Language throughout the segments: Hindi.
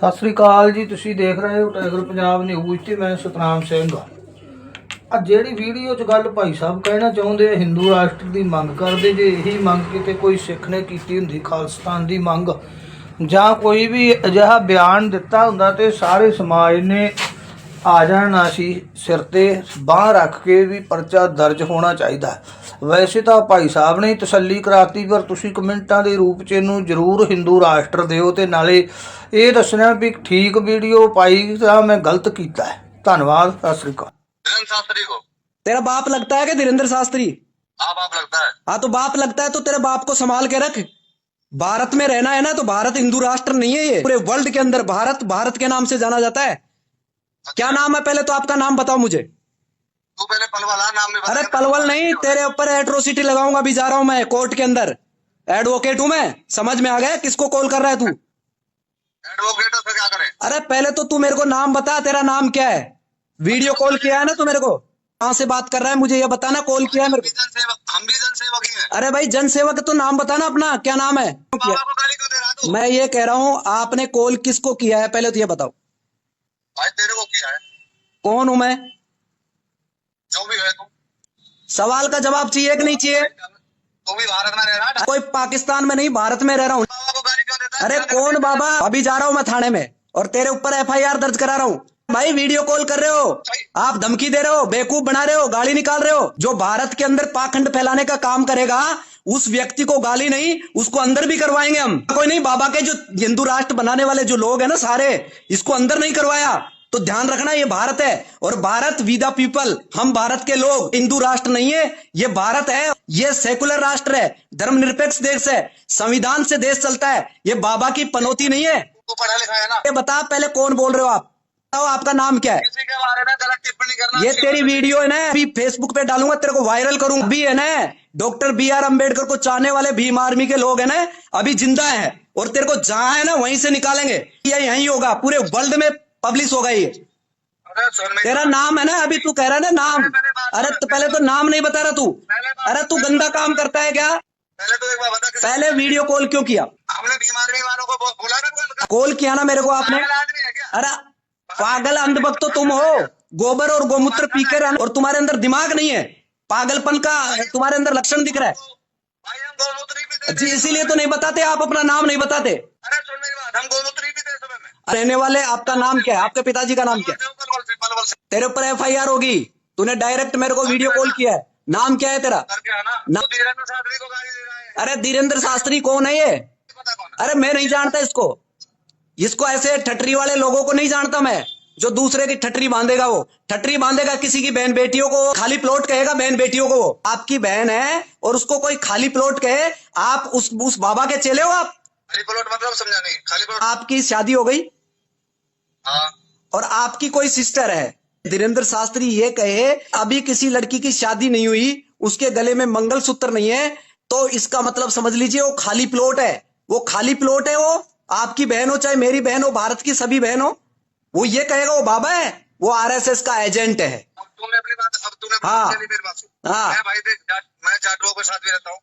ਸਤਿ ਸ੍ਰੀ ਅਕਾਲ ਜੀ। ਤੁਸੀਂ ਦੇਖ ਰਹੇ ਹੋ ਟਾਈਗਰ ਪੰਜਾਬ ਨਿਊਜ਼ ਤੇ ਮੈਂ ਸਤਨਾਮ ਸਿੰਘ ਹਾਂ। ਆ ਜਿਹੜੀ ਵੀਡੀਓ 'ਚ ਗੱਲ ਭਾਈ ਸਾਹਿਬ ਕਹਿਣਾ ਚਾਹੁੰਦੇ ਆ, ਹਿੰਦੂ ਰਾਸ਼ਟਰ ਦੀ ਮੰਗ ਕਰਦੇ। ਜੇ ਇਹੀ ਮੰਗ ਕਿਤੇ ਕੋਈ ਸਿੱਖ ਨੇ ਕੀਤੀ ਹੁੰਦੀ, ਖਾਲਿਸਤਾਨ ਦੀ ਮੰਗ ਜਾਂ ਕੋਈ ਵੀ ਅਜਿਹਾ ਬਿਆਨ ਦਿੱਤਾ ਹੁੰਦਾ ਤੇ ਸਾਰੇ ਸਮਾਜ ਨੇ ਆ ਜਾਣਾ ਸੀ ਸਿਰ ਤੇ ਬਾਂਹ ਰੱਖ ਕੇ ਵੀ ਪਰਚਾ ਦਰਜ ਹੋਣਾ ਚਾਹੀਦਾ। ਵੈਸੇ ਤਾਂ ਭਾਈ ਸਾਹਿਬ ਨੇ ਤਸੱਲੀ ਕਰਾਤੀ, ਪਰ ਤੁਸੀਂ ਕਮੈਂਟਾਂ ਦੇ ਰੂਪ 'ਚ ਇਹਨੂੰ ਜ਼ਰੂਰ ਹਿੰਦੂ ਰਾਸ਼ਟਰ ਦਿਓ ਤੇ ਨਾਲੇ ਇਹ ਦੱਸਣਾ ਵੀ ਠੀਕ ਵੀਡੀਓ ਪਾਈ ਤਾਂ मैं गलत किया है। धन्यवाद। सत श्री अकाल। धीरेन्द्र शास्त्री को तेरा बाप लगता है कि धीरेन्द्र शास्त्री? हाँ बाप लगता है। हाँ तो बाप लगता है तो तेरे बाप को संभाल के रख। भारत में रहना है ना, तो भारत हिंदू राष्ट्र नहीं है, ये पूरे वर्ल्ड के अंदर भारत भारत के नाम से जाना जाता है। क्या नाम है पहले तो आपका नाम बताओ मुझे। तू पहले पलवल नाम में बता। अरे पलवल नहीं, तेरे ऊपर एट्रोसिटी लगाऊंगा। अभी जा रहा हूं मैं कोर्ट के अंदर, एडवोकेट हूं मैं। समझ में आ गया किसको कॉल कर रहा है तू? एडवोकेट से क्या करे? अरे पहले तो तू मेरे को नाम बता, तेरा नाम क्या है? वीडियो कॉल किया है ना तू मेरे को? कहां से बात कर रहा है मुझे ये बताना। कॉल किया है मेरे को? हम भी जनसेवक ही हैं। अरे भाई जनसेवक तो नाम बताना अपना, क्या नाम है? बाबा को गाली क्यों दे रहा तू? मैं ये कह रहा हूँ आपने कॉल किसको किया है पहले तो ये बताओ। भाई तेरे को किया है, कौन हूं मैं? जो भी है तू। सवाल का जवाब चाहिए कि नहीं चाहिए? तू भी भारत में रह रहा है। कोई पाकिस्तान में नहीं, भारत में रह रहा हूँ। बाबा को गाली क्यों देता है? अरे कौन बाबा? अभी जा रहा हूँ मैं थाने में और तेरे ऊपर एफआईआर दर्ज करा रहा हूँ। भाई वीडियो कॉल कर रहे हो, आप धमकी दे रहे हो, बेवकूफ बना रहे हो, गाली निकाल रहे हो। जो भारत के अंदर पाखंड फैलाने का काम करेगा उस व्यक्ति को गाली नहीं, उसको अंदर भी करवाएंगे हम। कोई नहीं, बाबा के जो हिंदू राष्ट्र बनाने वाले जो लोग हैं ना सारे, इसको अंदर नहीं करवाया तो ध्यान रखना ये भारत है और भारत वी द पीपल। हम भारत के लोग, हिंदू राष्ट्र नहीं है ये, भारत है। ये सेकुलर राष्ट्र है, धर्मनिरपेक्ष देश है, संविधान से देश चलता है। ये बाबा की पनौती नहीं है। तू पढ़ा लिखा है ना? ये बता पहले कौन बोल रहे हो आप? बताओ आपका नाम क्या है? किसी के बारे में गलत टिप्पणी करना। ये तेरी वीडियो है ना, अभी फेसबुक पे डालूंगा, तेरे को वायरल करूंगा। अभी है ना डॉक्टर BR अम्बेडकर को चाहने वाले भीम आर्मी के लोग है ना, अभी जिंदा है और तेरे को जहां है ना वहीं से निकालेंगे। ये यहीं होगा, पूरे वर्ल्ड में पब्लिश होगा ये। अरे सुन मेरी तेरा बात। नाम है ना, अभी तू कह रहा है ना नाम। अरे तो पहले तो नाम नहीं बता रहा तू। अरे तू गंदा काम करता है क्या? पहले तो एक बार बता किसी- पहले वीडियो कॉल क्यों किया? हमने बीमारी वालों को बोला ना कौन? कॉल किया ना मेरे को आपने? पागल आदमी है क्या? अरे पागल अंधभक्त तो तुम हो, गोबर और गोमूत्र पी के रहना, और तुम्हारे अंदर दिमाग नहीं है। पागलपन का तुम्हारे अंदर लक्षण दिख रहा है भाई हम गोमूत्री भी देते जी, इसीलिए तो नहीं बताते आप, अपना नाम नहीं बताते। अरे सुन मेरी बात, हम गोमूत्री भी दे सुबह में। रहने वाले आपका नाम क्या है? आपके पिताजी का नाम क्या है? पलवल से तेरे ऊपर एफआईआर होगी। तूने डायरेक्ट मेरे को वीडियो कॉल किया है। नाम क्या है तेरा? करके आना। ना- तो धीरेन्द्र शास्त्री को गाली दे रहा है। अरे धीरेन्द्र शास्त्री कौन है ये? पता कौन है? अरे मैं नहीं जानता इसको। इसको ऐसे ठटरी वाले लोगों को नहीं जानता मैं, जो दूसरे की ठटरी बांधेगा। वो ठटरी बांधेगा किसी की बहन बेटियों को, खाली प्लॉट कहेगा बहन बेटियों को। वो आपकी बहन है और उसको कोई खाली प्लॉट कहे, आप उस बाबा के चेले हो आप? खाली प्लॉट मतलब समझा नहीं। खाली प्लॉट। आपकी शादी हो गई हाँ और आपकी कोई सिस्टर है। धीरेन्द्र शास्त्री ये कहे अभी किसी लड़की की शादी नहीं हुई, उसके गले में मंगलसूत्र नहीं है, तो इसका मतलब समझ लीजिए वो खाली प्लॉट है। वो खाली प्लॉट है। वो आपकी बहन हो चाहे मेरी बहन हो, भारत की सभी बहन हो, वो ये कहेगा वो बाबा है, वो RSS का एजेंट है। अब तूने अपनी बात, अब तूने हाँ। अपनी मेरी बात सुन। हाँ। मैं भाई मैं जाटुओं के साथ भी रहता हूँ।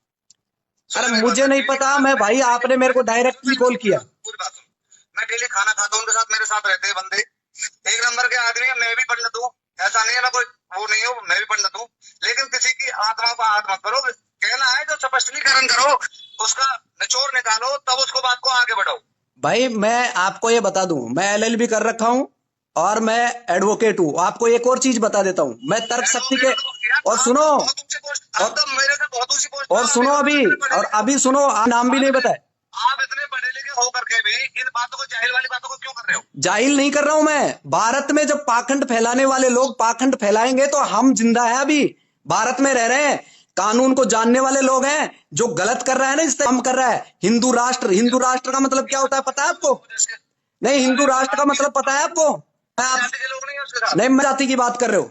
सुन अरे मेरी मुझे बात, नहीं पता, मैं भाई आपने मेरे को डायरेक्टली कॉल किया। पूरी बात सुन। मैं डेली खाना खाता हूँ, उनके साथ मेरे साथ रहते हैं बंदे। एक नंबर के आदमी है, मैं भी पंडित हूँ। ऐसा नहीं है मैं कोई वो नहीं हूँ, मैं भी पंडित हूँ। लेकिन किसी की आत्मा को आहत मत करो। कहना है जो स्पष्टीकरण करो, उसका निचोड़ निकालो, तब उसको बात को आगे बढ़ाओ। भाई मैं आपको ये बता दूं, मैं LLB कर रखा हूं और मैं एडवोकेट हूं। आपको एक और चीज बता देता हूं, मैं तर्क शक्ति के, और सुनो, बहुत ऊंची पोस्ट, आप तो मेरे से बहुत ऊंची पोस्ट और सुनो अभी, और अभी सुनो, नाम भी नहीं बताए। आप इतने पढ़े लिखे होकर के भी इन बातों को, जाहिल वाली बातों को क्यों कर रहे हो? जाहिल नहीं कर रहा हूं मैं। भारत में जब पाखंड फैलाने वाले लोग पाखंड फैलाएंगे तो हम जिंदा है, अभी भारत में रह रहे हैं, कानून को जानने वाले लोग हैं। जो गलत कर रहा है ना, इस काम कर रहा है। हिंदू राष्ट्र का मतलब क्या होता है पता है आपको? नहीं, हिंदू राष्ट्र का मतलब पता है आपको? जाति के लोग नहीं है उसके साथ। नहीं, मैं जाति की बात कर रहे हो।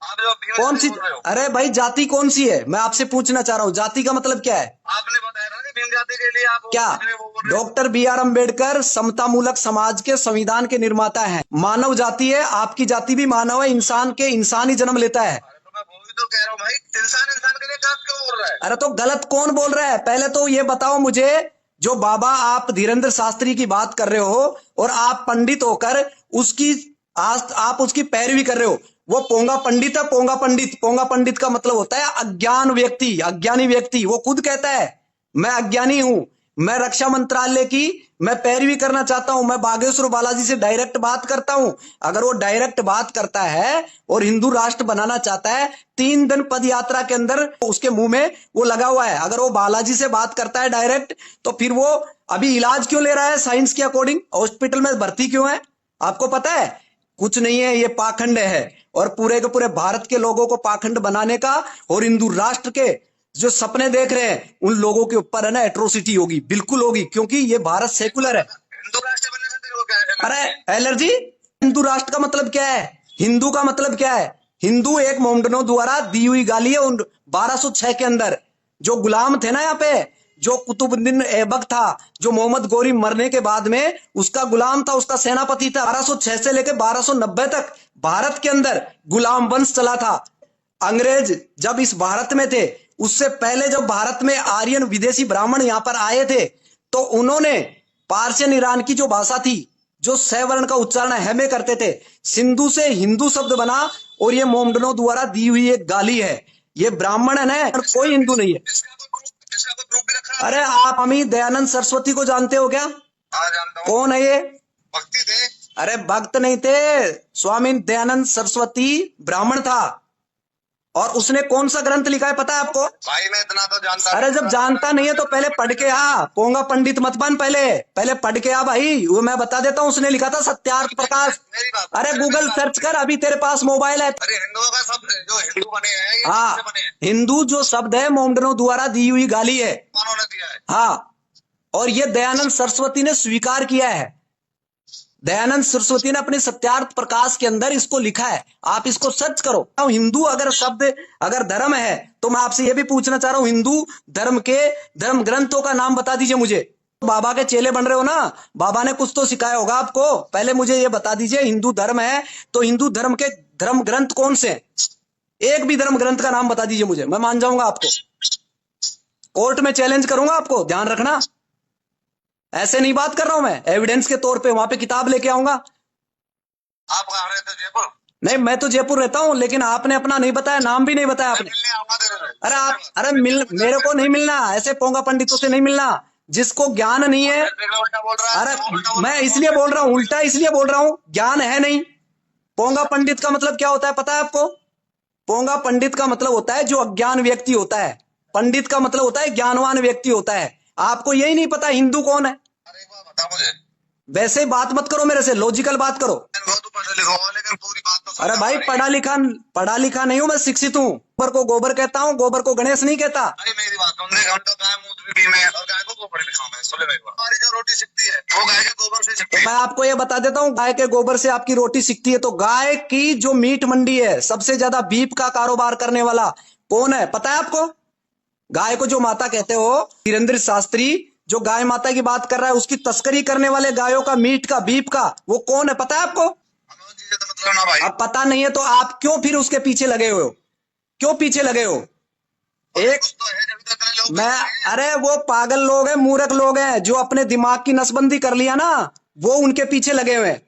आप जो भीम कौन सी? बोल रहे हो, अरे भाई जाति कौन सी है, मैं आपसे पूछना चाह रहा हूँ। जाति का मतलब क्या है? आपने बताया ना कि भीम जाति के लिए आप क्या? वो बोल रहे हो। डॉक्टर BR अम्बेडकर समतामूलक समाज के संविधान के निर्माता हैं। मानव जाति है, आपकी जाति भी मानव है, इंसान के इंसान ही जन्म लेता है। अरे तो मैं वो भी तो कह रहा हूँ भाई, इंसान इंसान के लिए गलत क्यों बोल रहा है? अरे तो गलत कौन बोल रहा है? पहले तो ये बताओ मुझे, जो बाबा आप धीरेन्द्र शास्त्री की बात कर रहे हो और आप पंडित होकर उसकी आप उसकी पैरवी कर रहे हो, वो पोंगा पंडित है। पोंगा पंडित का मतलब होता है अज्ञान व्यक्ति, अज्ञानी व्यक्ति। वो खुद कहता है मैं अज्ञानी हूं, मैं रक्षा मंत्रालय की मैं पैरवी करना चाहता हूं, मैं बागेश्वर बालाजी से डायरेक्ट बात करता हूं। अगर वो डायरेक्ट बात करता है और हिंदू राष्ट्र बनाना चाहता है, 3 दिन पद यात्रा के अंदर उसके मुंह में वो लगा हुआ है। अगर वो बालाजी से बात करता है डायरेक्ट, तो फिर वो अभी इलाज क्यों ले रहा है साइंस के अकॉर्डिंग? हॉस्पिटल में भर्ती क्यों है? आपको पता है? कुछ नहीं है, ये पाखंड है। और पूरे के पूरे भारत के लोगों को पाखंड बनाने का और हिंदू राष्ट्र के जो सपने देख रहे हैं उन लोगों के ऊपर है ना एट्रोसिटी होगी, बिल्कुल होगी, क्योंकि ये भारत सेकुलर है। हिंदू राष्ट्र बनने से तेरे को क्या है? अरे एलर्जी, हिंदू राष्ट्र का मतलब क्या है? हिंदू का मतलब क्या है? हिंदू एक मोमडनों द्वारा दी हुई गाली है। 1206 के अंदर जो गुलाम थे ना यहाँ पे, जो कुतुबुद्दीन ऐबक था, जो मोहम्मद गोरी मरने के बाद में उसका गुलाम था, उसका सेनापति था। 1206 से लेकर 1290 तक भारत के अंदर गुलाम वंश चला था। अंग्रेज जब इस भारत में थे, उससे पहले जब भारत में आर्यन विदेशी ब्राह्मण यहां पर आए थे, तो उन्होंने पार्शियन ईरान की जो भाषा थी, जो सवर्ण का उच्चारण है में करते थे, सिंधु से हिंदू शब्द बना। और ये मोमडनों द्वारा दी हुई एक गाली है। ये ब्राह्मण है ना, कोई हिंदू नहीं है। इसका कोई प्रूफ भी रखा है? अरे आप अमित दयानंद सरस्वती को जानते हो क्या? हाँ जानता हूँ। कौन है ये? भक्ति थे। अरे भक्त नहीं थे, स्वामी दयानंद सरस्वती ब्राह्मण था। और उसने कौन सा ग्रंथ लिखा है पता है आपको? भाई मैं इतना तो जानता। अरे जब जानता नहीं है तो पहले पढ़ के आ। पोंगा पंडित मत बन, पहले पढ़ के आ भाई। वो मैं बता देता हूँ, उसने लिखा था सत्यार्थ प्रकाश। मेरी बात, अरे गूगल सर्च कर, अभी तेरे पास मोबाइल है। अरे हिंदुओं का शब्द जो हिंदू बने हैं, ये हाँ, किससे बने हैं? हिंदू जो शब्द है मोमडनों द्वारा दी हुई गाली है। उन्होंने दिया है। हाँ, और ये दयानंद सरस्वती ने स्वीकार किया है। दयानंद सरस्वती ने अपने सत्यार्थ प्रकाश के अंदर इसको लिखा है। आप इसको सर्च करो। हिंदू अगर शब्द, अगर धर्म है, तो मैं आपसे यह भी पूछना चाह रहा हूं, हिंदू धर्म के धर्म ग्रंथों का नाम बता दीजिए मुझे। बाबा के चेले बन रहे हो ना, बाबा ने कुछ तो सिखाया होगा आपको। पहले मुझे ये बता दीजिए, हिंदू धर्म है तो हिंदू धर्म के धर्म ग्रंथ कौन से हैं? एक भी धर्म ग्रंथ का नाम बता दीजिए मुझे, मैं मान जाऊंगा आपको। कोर्ट में चैलेंज करूंगा आपको, ध्यान रखना। ऐसे नहीं बात कर रहा हूं मैं, एविडेंस के तौर पे वहां पे किताब लेके आऊंगा। आप कहाँ रहते थे? जयपुर? नहीं, मैं तो जयपुर रहता हूं, लेकिन आपने अपना नहीं बताया, नाम भी नहीं बताया आपने। मिलने आऊंगा तेरे से। अरे अरे मेरे को नहीं मिलना, ऐसे पोंगा पंडितों से नहीं मिलना जिसको ज्ञान नहीं है। उल्टा बोल रहा है। अरे मैं इसलिए बोल रहा हूँ, उल्टा इसलिए बोल रहा हूँ, ज्ञान है नहीं। पोंगा पंडित का मतलब क्या होता है पता है आपको? पोंगा पंडित का मतलब होता है जो अज्ञान व्यक्ति होता है। पंडित का मतलब होता है ज्ञानवान व्यक्ति होता है। आपको यही नहीं पता हिंदू कौन है? अरे एक बात बता मुझे। वैसे बात मत करो मेरे से, लॉजिकल बात करो। बहुत पढ़ा लिखा हुआ, लेकिन पूरी बात तो समझ अरे भाई, पढ़ा लिखा नहीं हूं मैं, शिक्षित हूँ। गोबर को गोबर कहता हूँ, गोबर को गणेश नहीं कहता। अरे मेरी बात सुन, एक घंटा गाय मूत्र भी में और गाय को गोबर भी खाऊं मैं। सुन ले मेरी बात, हमारी जो रोटी सिकती है वो गाय के गोबर से सिकती है। मैं आपको ये बता देता हूँ, गाय के गोबर से आपकी रोटी सिकती है। तो गाय की जो मीट मंडी है, सबसे ज्यादा बीफ का कारोबार करने वाला कौन है पता है आपको? गाय को जो माता कहते हो, धीरेन्द्र शास्त्री जो गाय माता की बात कर रहा है, उसकी तस्करी करने वाले गायों का मीट का बीफ का वो कौन है पता है आपको? मतलब ना भाई। अब पता नहीं है तो आप क्यों फिर उसके पीछे लगे हुए हो? क्यों पीछे लगे हो? एक तो है जब तक लोग मैं, अरे वो पागल लोग हैं, मूर्ख लोग हैं, जो अपने दिमाग की नसबंदी कर लिया ना, वो उनके पीछे लगे हुए हैं।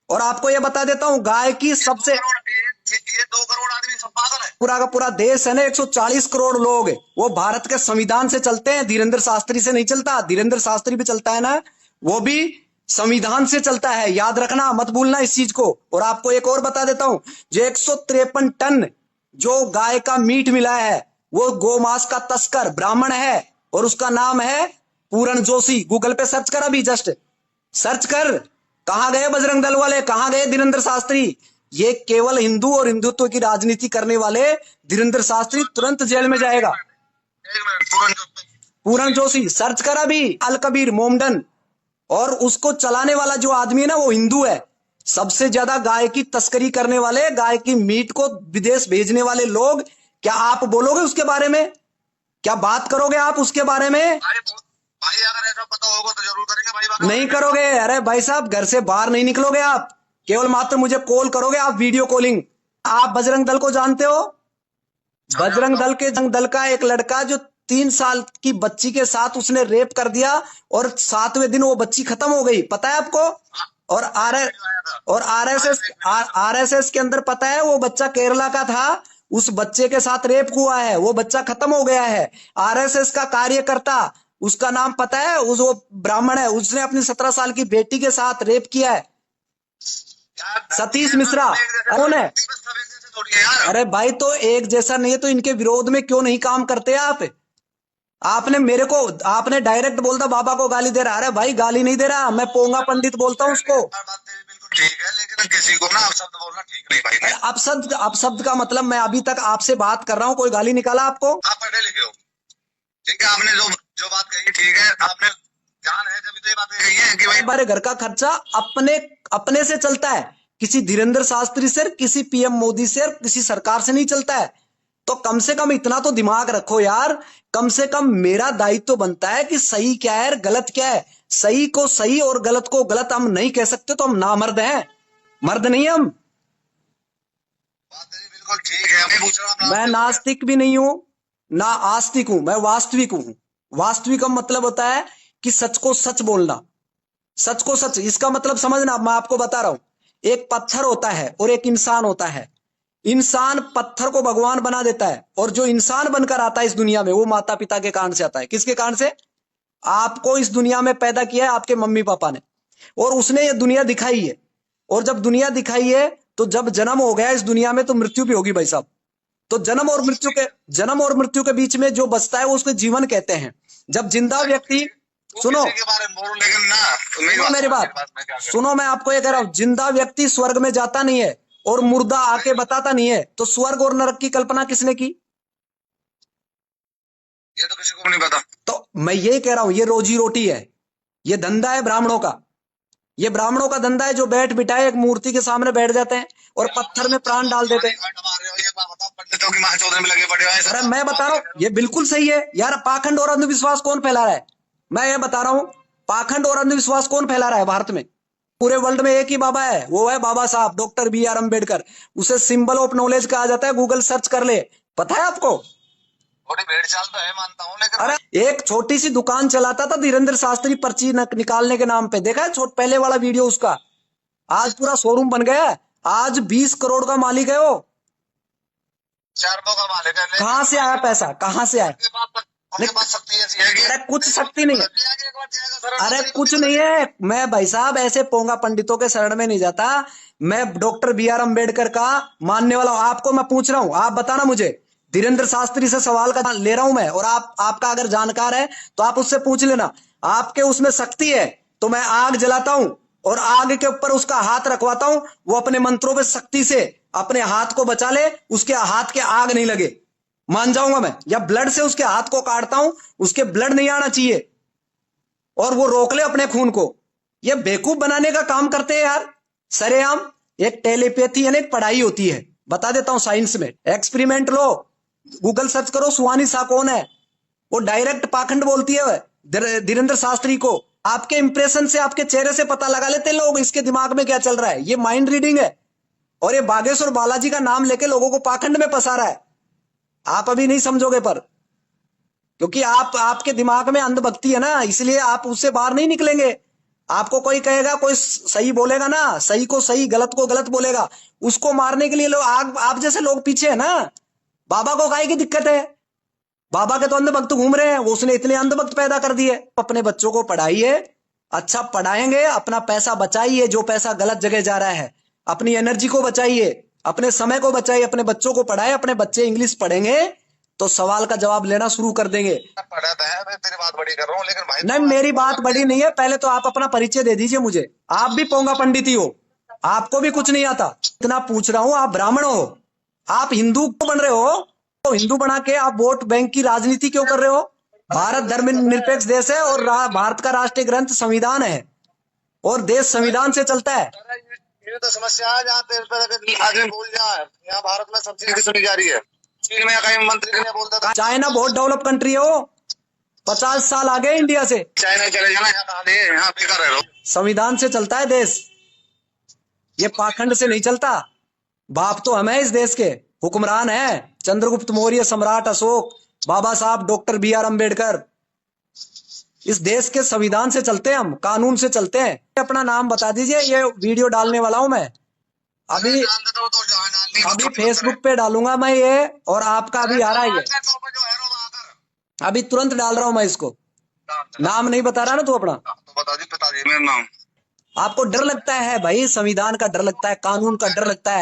और आपको ये बता देता हूं, गाय की सबसे, ये 2 करोड़ आदमी सब पागल है। पूरा का पूरा देश है ना, 140 करोड़ लोग, वो भारत के संविधान से चलते हैं। धीरेन्द्र शास्त्री से नहीं चलता। धीरेन्द्र शास्त्री भी चलता है ना, वो भी संविधान से चलता है। याद रखना, मत भूलना इस चीज को। और आपको एक और बता देता हूं, जो 153 टन जो गाय का मीट मिला है, वो गोमांस का तस्कर ब्राह्मण है और उसका नाम है पूरण जोशी। गूगल पे सर्च कर, अभी जस्ट सर्च कर। कहां गए बजरंग दल वाले, कहां गए धीरेन्द्र शास्त्री? ये केवल हिंदू और हिंदुत्व की राजनीति करने वाले धीरेन्द्र शास्त्री तुरंत जेल में जाएगा। एक मिनट, पूरण जोशी सर्च कर अभी। अल कबीर मोमडन, और उसको चलाने वाला जो आदमी है ना, वो हिंदू है। सबसे ज्यादा गाय की तस्करी करने वाले, गाय की मीट को विदेश भेजने वाले लोग। क्या आप बोलोगे उसके बारे में? क्या बात करोगे आप उसके बारे में? भाई अगर ऐसा पता होगा तो जरूर करेंगे भाई। नहीं करोगे। अरे भाई साहब, घर से बाहर नहीं निकलोगे आप, केवल मात्र मुझे कॉल करोगे आप, वीडियो कॉलिंग। आप बजरंग दल को जानते हो? बजरंग दल का एक लड़का जो 3 साल की बच्ची के साथ उसने रेप कर दिया और 7वें दिन वो बच्ची खत्म हो गई, पता है आपको? और आरएसएस के अंदर पता है, वो बच्चा केरला का था, उस बच्चे के साथ रेप हुआ है, वो बच्चा खत्म हो गया है। आरएसएस का कार्यकर्ता, उसका नाम पता है, वो ब्राह्मण है, उसने अपनी 17 साल की बेटी के साथ रेप किया है, सतीश मिश्रा। कौन है? अरे भाई, तो एक जैसा नहीं है तो इनके विरोध में क्यों नहीं काम करते आप? आपने डायरेक्ट बोलता बाबा को गाली दे रहा। अरे भाई, गाली नहीं दे रहा, मैं पोंगा पंडित बोलता हूँ उसको। ठीक है, लेकिन किसी को ना अपशब्द बोलना ठीक नहीं भाई। अपशब्द का मतलब, मैं अभी तक आपसे बात कर रहा हूँ, कोई गाली निकाला आपको? आप पढ़े लिखे हो, ठीक है, आपने जो बात कही ठीक है, आपने ध्यान है जब तो ये बातें कही है कि भाई हमारे घर का खर्चा अपने से चलता है, किसी धीरेन्द्र शास्त्री से, किसी पीएम मोदी से, किसी सरकार से नहीं चलता है। तो कम से कम इतना तो दिमाग रखो यार। कम से कम मेरा दायित्व तो बनता है कि सही क्या है, गलत क्या है। सही को सही और गलत को गलत हम नहीं कह सकते, तो हम नामर्द हैं, मर्द नहीं हम। बात बिल्कुल ठीक है, मैं पूछ रहा हूं, मैं नास्तिक भी नहीं हूं, ना आस्तिक हूं, मैं वास्तविक हूं। वास्तविक का मतलब होता है कि सच को सच बोलना, सच को सच। इसका मतलब समझना, मैं आपको बता रहा हूं, एक पत्थर होता है और एक इंसान होता है। इंसान पत्थर को भगवान बना देता है, और जो इंसान बनकर आता है इस दुनिया में, वो माता पिता के कारण से आता है। किसके कारण से? आपको इस दुनिया में पैदा किया है आपके मम्मी पापा ने, और उसने ये दुनिया दिखाई है। और जब दुनिया दिखाई है, तो जब जन्म हो गया इस दुनिया में, तो मृत्यु भी होगी भाई साहब। तो जन्म और मृत्यु के बीच में जो बचता है वो उसको जीवन कहते हैं। जब जिंदा व्यक्ति, सुनो के बारे में बोलो, लेकिन ना मेरी बात सुनो, मैं आपको ये कह रहा हूं, जिंदा व्यक्ति स्वर्ग में जाता नहीं है और मुर्दा आके बताता नहीं है। तो स्वर्ग और नरक की कल्पना किसने की? ये तो किसी को नहीं पता। तो मैं यही कह रहा हूं, ये रोजी रोटी है, ये धंधा है ब्राह्मणों का। ये ब्राह्मणों का धंधा है, जो बैठ बिठाए एक मूर्ति के सामने बैठ जाते हैं और पत्थर में प्राण डाल देते हैं। पंडितों की मां चौधरी में लगे पड़े हैं। अरे मैं बता रहा हूं, ये बिल्कुल सही है यार। पाखंड और अंधविश्वास कौन फैला रहा है? मैं ये बता रहा हूं, पाखंड और अंधविश्वास कौन फैला रहा है भारत में? पूरे वर्ल्ड में एक ही बाबा है, वो है बाबा साहब डॉक्टर BR अम्बेडकर। उसे सिंबल ऑफ नॉलेज कहा जाता है, गूगल सर्च कर ले, पता है आपको? थोड़ी भेड़ चाल तो है, मानता हूं, लेकिन अरे एक छोटी सी दुकान चलाता था धीरेन्द्र शास्त्री पर्ची निकालने के नाम पे, देखा है पहले वाला वीडियो उसका? आज पूरा शोरूम बन गया है, आज 20 करोड़ का मालिक है वो। 4 का मालिक है। कहां से आया पैसा, कहां से आया? उनके पास शक्ति ऐसी है कि अरे कुछ शक्ति नहीं है, अरे कुछ नहीं है। मैं भाई साहब ऐसे पोंगा पंडितों के शरण में नहीं जाता, मैं डॉक्टर BR अम्बेडकर का मानने वाला हूं। आपको मैं पूछ रहा हूं, आप बताना मुझे, धीरेन्द्र शास्त्री से सवाल का ले रहा हूं मैं, और आपका अगर जानकार है तो आप उससे पूछ लेना। आपके उसमें शक्ति है तो मैं आग जलाता हूं और आग के ऊपर उसका हाथ रखवाता हूं, वो अपने मंत्रों पे शक्ति से अपने हाथ को बचा ले, उसके हाथ के आग नहीं लगे, मान जाऊंगा मैं। या ब्लड से उसके हाथ को काटता हूं, उसके ब्लड नहीं आना चाहिए और वो रोक ले अपने खून को। ये बेवकूफ बनाने का काम करते हैं यार सरेआम। एक टेलीपैथी यानी एक पढ़ाई होती है, बता देता हूं साइंस में, एक्सपेरिमेंट लो, गूगल सर्च करो, सुहानी शाह कौन है, वो डायरेक्ट पाखंड बोलती है धीरेन्द्र शास्त्री को। आपके इंप्रेशन से, आपके चेहरे से पता लगा लेते हैं लोग इसके दिमाग में क्या चल रहा है। ये माइंड रीडिंग है, और ये बागेश्वर बालाजी का नाम लेके लोगों को पाखंड में फंसा रहा है। आप अभी नहीं समझोगे, पर क्योंकि आपके दिमाग में अंधभक्ति है ना, इसलिए आप उससे बाहर नहीं निकलेंगे। आपको कोई कहेगा, कोई सही बोलेगा ना, सही को सही गलत को गलत बोलेगा, उसको मारने के लिए लोग, आप जैसे लोग पीछे है ना। बाबा को काहे की दिक्कत है? बाबा के तो अंधभक्त घूम रहे हैं, वो उसने इतने अंधभक्त पैदा कर दिए। अपने बच्चों को पढ़ाइए, अच्छा पढ़ाएंगे, अपना पैसा बचाइए, जो पैसा गलत जगह जा रहा है, अपनी एनर्जी को बचाइए, अपने समय को बचाइए, अपने बच्चों को पढ़ाए। अपने बच्चे इंग्लिश पढ़ेंगे तो सवाल का जवाब लेना शुरू कर देंगे। पढ़ाता है, मैं तेरी बात बड़ी कर रहा हूं, लेकिन भाई नहीं, मेरी बात बड़ी नहीं है। पहले तो आप अपना परिचय दे दीजिए मुझे। आप भी पोंगा पंडित ही हो, आपको भी कुछ नहीं आता। इतना पूछ रहा हूं, आप ब्राह्मण हो, आप हिंदू क्यों बन रहे हो? तो हिंदू बना के आप वोट बैंक की राजनीति क्यों कर रहे हो? भारत धर्मनिरपेक्ष देश है और भारत का राष्ट्रीय ग्रंथ संविधान है, और देश संविधान से चलता है। ये तो समस्या है, जहाँ पे आदमी भूल जाए, यहाँ भारत में सब चीजें सुनी जा रही है। चीन में कहीं मंत्री ने बोलता था, चाइना बहुत डेवलप कंट्री है, वो 50 साल आगे इंडिया से। चाइना चले जाना, यहाँ बेकार है। संविधान से चलता है देश, ये पाखंड से नहीं चलता। बाप तो हमें इस देश के हुक्मरान है, चंद्रगुप्त मौर्य, सम्राट अशोक, बाबा साहब डॉक्टर बी आर अम्बेडकर। इस देश के संविधान से चलते हैं हम, कानून से चलते हैं। अपना नाम बता दीजिए, ये वीडियो डालने वाला हूं मैं अभी। अभी फेसबुक पे डालूंगा मैं ये, और आपका अभी आ रहा है ये, अभी तुरंत डाल रहा हूं मैं इसको। नाम नहीं बता रहा ना तू अपना? बता दी पिताजी मेरा नाम। आपको डर लगता है भाई, संविधान का डर लगता है, कानून का डर लगता है।